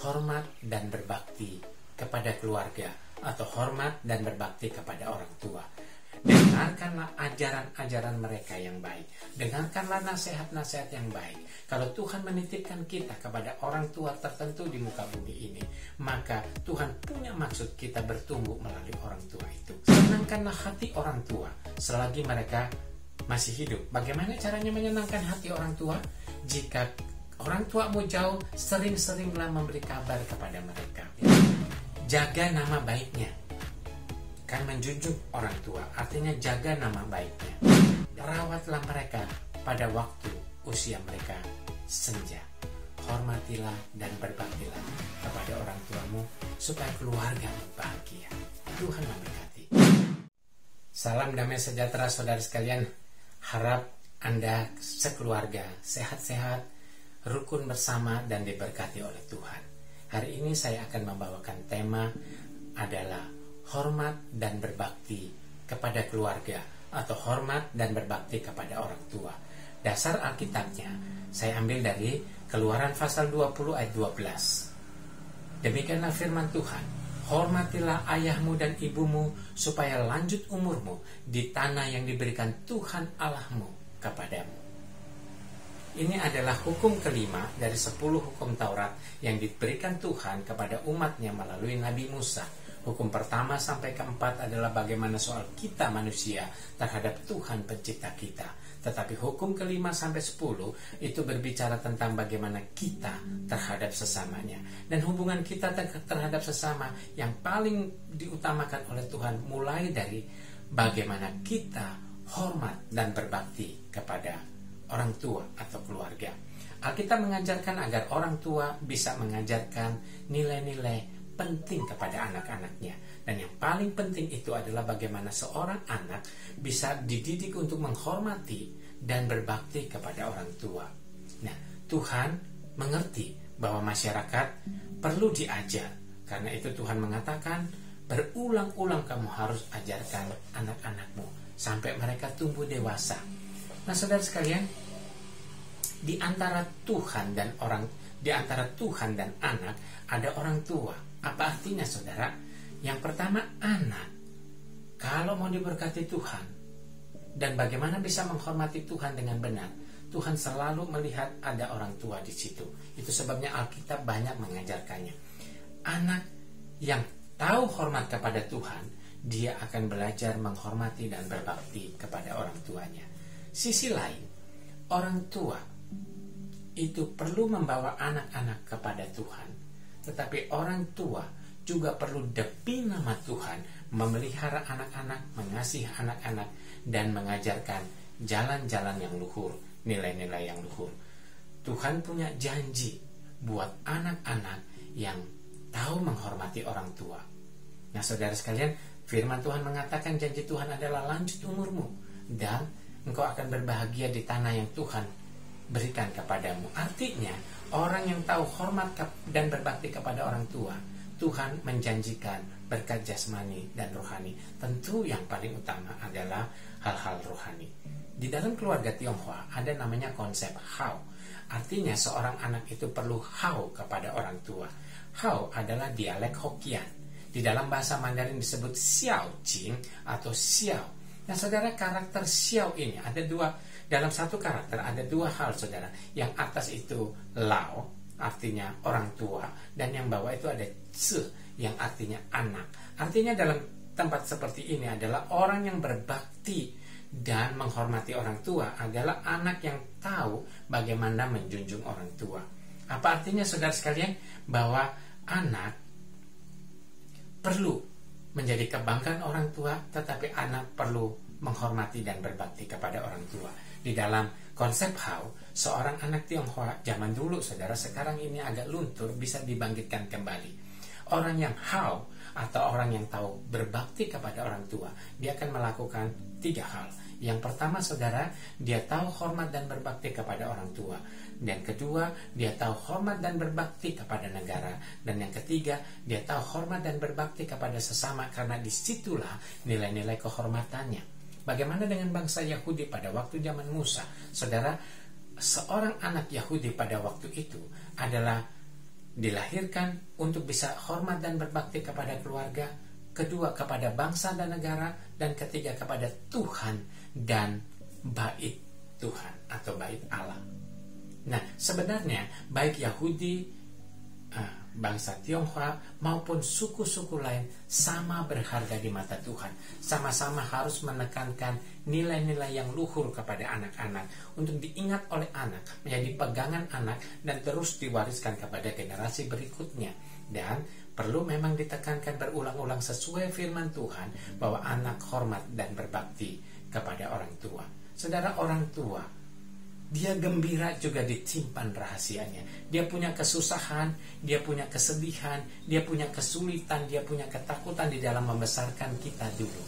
hormat dan berbakti kepada keluarga atau hormat dan berbakti kepada orang tua. Dengarkanlah ajaran-ajaran mereka yang baik. Dengarkanlah nasihat-nasihat yang baik. Kalau Tuhan menitipkan kita kepada orang tua tertentu di muka bumi ini, maka Tuhan punya maksud kita bertumbuh melalui orang tua itu. Senangkanlah hati orang tua selagi mereka masih hidup. Bagaimana caranya menyenangkan hati orang tua? Jika orang tuamu jauh, sering-seringlah memberi kabar kepada mereka. Jaga nama baiknya. Kan menjunjung orang tua, artinya jaga nama baiknya. Rawatlah mereka pada waktu usia mereka senja. Hormatilah dan berbaktilah kepada orang tuamu supaya keluargamu bahagia. Tuhan memberkati. Salam damai sejahtera saudara sekalian. Harap Anda sekeluarga sehat-sehat, rukun bersama dan diberkati oleh Tuhan. Hari ini saya akan membawakan tema adalah hormat dan berbakti kepada keluarga atau hormat dan berbakti kepada orang tua. Dasar Alkitabnya saya ambil dari Keluaran pasal 20 ayat 12. Demikianlah firman Tuhan, hormatilah ayahmu dan ibumu supaya lanjut umurmu di tanah yang diberikan Tuhan Allahmu kepadamu. Ini adalah hukum kelima dari 10 hukum Taurat yang diberikan Tuhan kepada umatnya melalui Nabi Musa. Hukum pertama sampai keempat adalah bagaimana soal kita manusia terhadap Tuhan pencipta kita. Tetapi hukum kelima sampai 10 itu berbicara tentang bagaimana kita terhadap sesamanya. Dan hubungan kita terhadap sesama yang paling diutamakan oleh Tuhan mulai dari bagaimana kita hormat dan berbakti kepada orang tua atau keluarga. Alkitab mengajarkan agar orang tua bisa mengajarkan nilai-nilai penting kepada anak-anaknya. Dan yang paling penting itu adalah bagaimana seorang anak bisa dididik untuk menghormati dan berbakti kepada orang tua. Nah, Tuhan mengerti bahwa masyarakat perlu diajar. Karena itu Tuhan mengatakan, berulang-ulang kamu harus ajarkan anak-anakmu sampai mereka tumbuh dewasa. Nah, saudara sekalian, di antara Tuhan dan anak ada orang tua. Apa artinya saudara? Yang pertama, anak kalau mau diberkati Tuhan dan bagaimana bisa menghormati Tuhan dengan benar, Tuhan selalu melihat ada orang tua di situ. Itu sebabnya Alkitab banyak mengajarkannya. Anak yang tahu hormat kepada Tuhan, dia akan belajar menghormati dan berbakti kepada orang tuanya. Sisi lain, orang tua itu perlu membawa anak-anak kepada Tuhan. Tetapi orang tua juga perlu demi nama Tuhan memelihara anak-anak, mengasihi anak-anak, dan mengajarkan jalan-jalan yang luhur, nilai-nilai yang luhur. Tuhan punya janji buat anak-anak yang tahu menghormati orang tua. Nah, saudara sekalian, firman Tuhan mengatakan janji Tuhan adalah lanjut umurmu dan engkau akan berbahagia di tanah yang Tuhan berikan kepadamu. Artinya, orang yang tahu hormat dan berbakti kepada orang tua, Tuhan menjanjikan berkat jasmani dan rohani. Tentu yang paling utama adalah hal-hal rohani. Di dalam keluarga Tionghoa ada namanya konsep hao. Artinya seorang anak itu perlu hao kepada orang tua. Hao adalah dialek Hokkien. Di dalam bahasa Mandarin disebut xiao jing atau xiao. Nah, saudara, karakter xiao ini ada dua. Dalam satu karakter ada dua hal, saudara. Yang atas itu lao, artinya orang tua, dan yang bawah itu ada ce, yang artinya anak. Artinya dalam tempat seperti ini adalah orang yang berbakti dan menghormati orang tua adalah anak yang tahu bagaimana menjunjung orang tua. Apa artinya, saudara sekalian? Bahwa anak perlu menjadi kebanggaan orang tua, tetapi anak perlu menghormati dan berbakti kepada orang tua. Di dalam konsep hao, seorang anak Tionghoa zaman dulu, saudara, sekarang ini agak luntur, bisa dibangkitkan kembali. Orang yang hao atau orang yang tahu berbakti kepada orang tua, dia akan melakukan 3 hal. Yang pertama, saudara, dia tahu hormat dan berbakti kepada orang tua. Dan kedua, dia tahu hormat dan berbakti kepada negara. Dan yang ketiga, dia tahu hormat dan berbakti kepada sesama, karena disitulah nilai-nilai kehormatannya. Bagaimana dengan bangsa Yahudi pada waktu zaman Musa? Saudara, seorang anak Yahudi pada waktu itu adalah dilahirkan untuk bisa hormat dan berbakti kepada keluarga, kedua kepada bangsa dan negara, dan ketiga kepada Tuhan dan bait Tuhan atau bait Allah. Nah, sebenarnya baik Yahudi, bangsa Tionghoa maupun suku-suku lain sama berharga di mata Tuhan. Sama-sama harus menekankan nilai-nilai yang luhur kepada anak-anak untuk diingat oleh anak, menjadi pegangan anak, dan terus diwariskan kepada generasi berikutnya. Dan perlu memang ditekankan berulang-ulang sesuai firman Tuhan bahwa anak hormat dan berbakti kepada orang tua. Saudara, orang tua, dia gembira juga disimpan rahasianya. Dia punya kesusahan, dia punya kesedihan, dia punya kesulitan, dia punya ketakutan di dalam membesarkan kita dulu.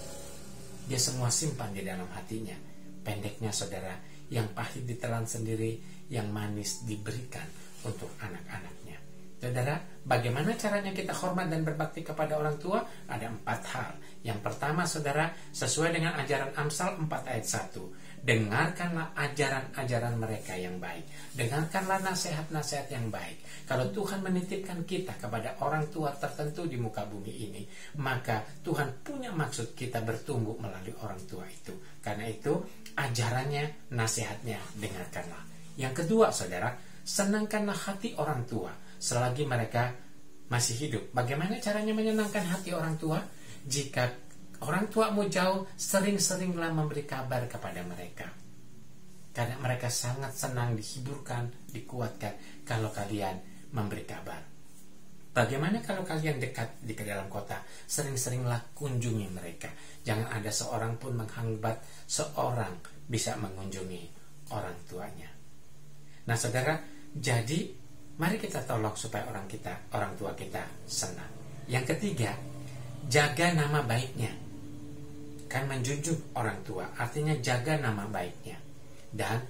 Dia semua simpan di dalam hatinya. Pendeknya saudara, yang pahit ditelan sendiri, yang manis diberikan untuk anak-anaknya. Saudara, bagaimana caranya kita hormat dan berbakti kepada orang tua? Ada 4 hal. Yang pertama saudara, sesuai dengan ajaran Amsal 4 ayat 1. Dengarkanlah ajaran-ajaran mereka yang baik. Dengarkanlah nasihat-nasihat yang baik. Kalau Tuhan menitipkan kita kepada orang tua tertentu di muka bumi ini, maka Tuhan punya maksud kita bertumbuh melalui orang tua itu. Karena itu, ajarannya, nasihatnya, dengarkanlah. Yang kedua saudara, senangkanlah hati orang tua selagi mereka masih hidup. Bagaimana caranya menyenangkan hati orang tua? Jika orang tuamu jauh, sering-seringlah memberi kabar kepada mereka. Karena mereka sangat senang dihiburkan, dikuatkan kalau kalian memberi kabar. Bagaimana kalau kalian dekat di dalam kota? Sering-seringlah kunjungi mereka. Jangan ada seorang pun menghambat seorang bisa mengunjungi orang tuanya. Nah saudara, jadi mari kita tolong supaya orang tua kita senang. Yang ketiga, jaga nama baiknya. Kan menjunjung orang tua, artinya jaga nama baiknya. Dan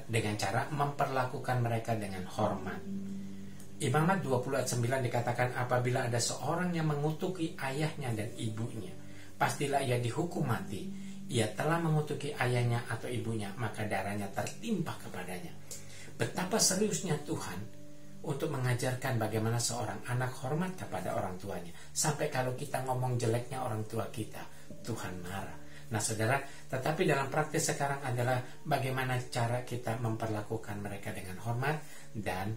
dengan cara memperlakukan mereka dengan hormat. Imamat 20 ayat 9 dikatakan, apabila ada seorang yang mengutuki ayahnya dan ibunya, pastilah ia dihukum mati. Ia telah mengutuki ayahnya atau ibunya, maka darahnya tertimpa kepadanya. Betapa seriusnya Tuhan untuk mengajarkan bagaimana seorang anak hormat kepada orang tuanya. Sampai kalau kita ngomong jeleknya orang tua kita, Tuhan marah. Nah saudara, tetapi dalam praktis sekarang adalah bagaimana cara kita memperlakukan mereka dengan hormat dan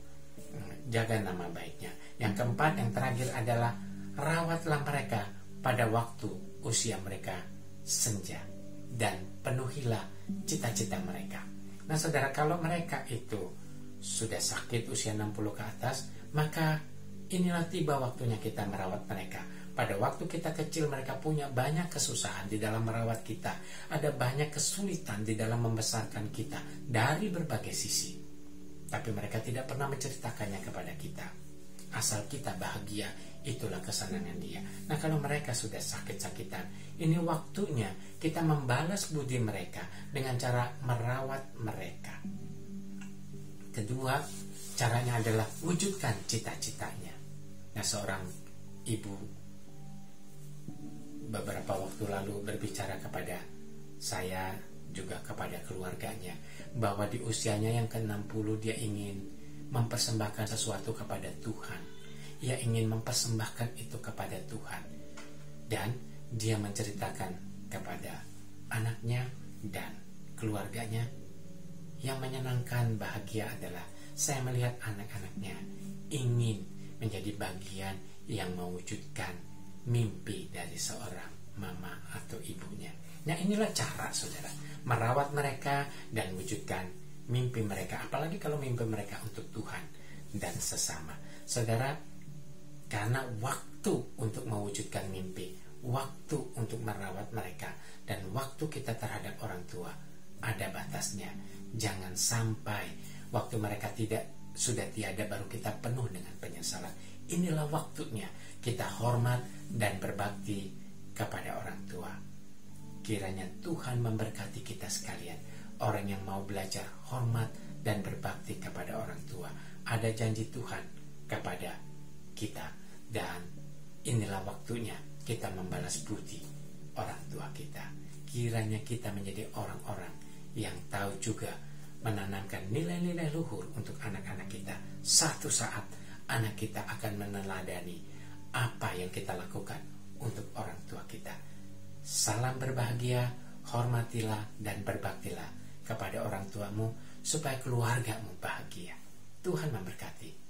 jaga nama baiknya. Yang keempat, yang terakhir adalah rawatlah mereka pada waktu usia mereka senja dan penuhilah cita-cita mereka. Nah saudara, kalau mereka itu sudah sakit usia 60 ke atas, maka inilah tiba waktunya kita merawat mereka. Pada waktu kita kecil mereka punya banyak kesusahan di dalam merawat kita. Ada banyak kesulitan di dalam membesarkan kita dari berbagai sisi. Tapi mereka tidak pernah menceritakannya kepada kita. Asal kita bahagia, itulah kesenangan dia. Nah kalau mereka sudah sakit-sakitan, ini waktunya kita membalas budi mereka dengan cara merawat mereka. Kedua, caranya adalah wujudkan cita-citanya. Nah seorang ibu beberapa waktu lalu berbicara kepada saya juga kepada keluarganya bahwa di usianya yang ke-60 dia ingin mempersembahkan sesuatu kepada Tuhan. Ia ingin mempersembahkan itu kepada Tuhan. Dan dia menceritakan kepada anaknya dan keluarganya. Yang menyenangkan bahagia adalah saya melihat anak-anaknya ingin menjadi bagian yang mewujudkan mimpi dari seorang mama atau ibunya. Nah inilah cara saudara merawat mereka dan wujudkan mimpi mereka. Apalagi kalau mimpi mereka untuk Tuhan dan sesama. Saudara, karena waktu untuk mewujudkan mimpi, waktu untuk merawat mereka, dan waktu kita terhadap orang tua ada batasnya. Jangan sampai waktu mereka sudah tiada baru kita penuh dengan penyesalan. Inilah waktunya kita hormat dan berbakti kepada orang tua. Kiranya Tuhan memberkati kita sekalian, orang yang mau belajar hormat dan berbakti kepada orang tua. Ada janji Tuhan kepada kita, dan inilah waktunya kita membalas budi orang tua kita. Kiranya kita menjadi orang-orang yang tahu juga menanamkan nilai-nilai luhur untuk anak-anak kita. Satu saat anak kita akan meneladani apa yang kita lakukan untuk orang tua kita. Salam berbahagia, hormatilah dan berbaktilah kepada orang tuamu supaya keluargamu bahagia. Tuhan memberkati.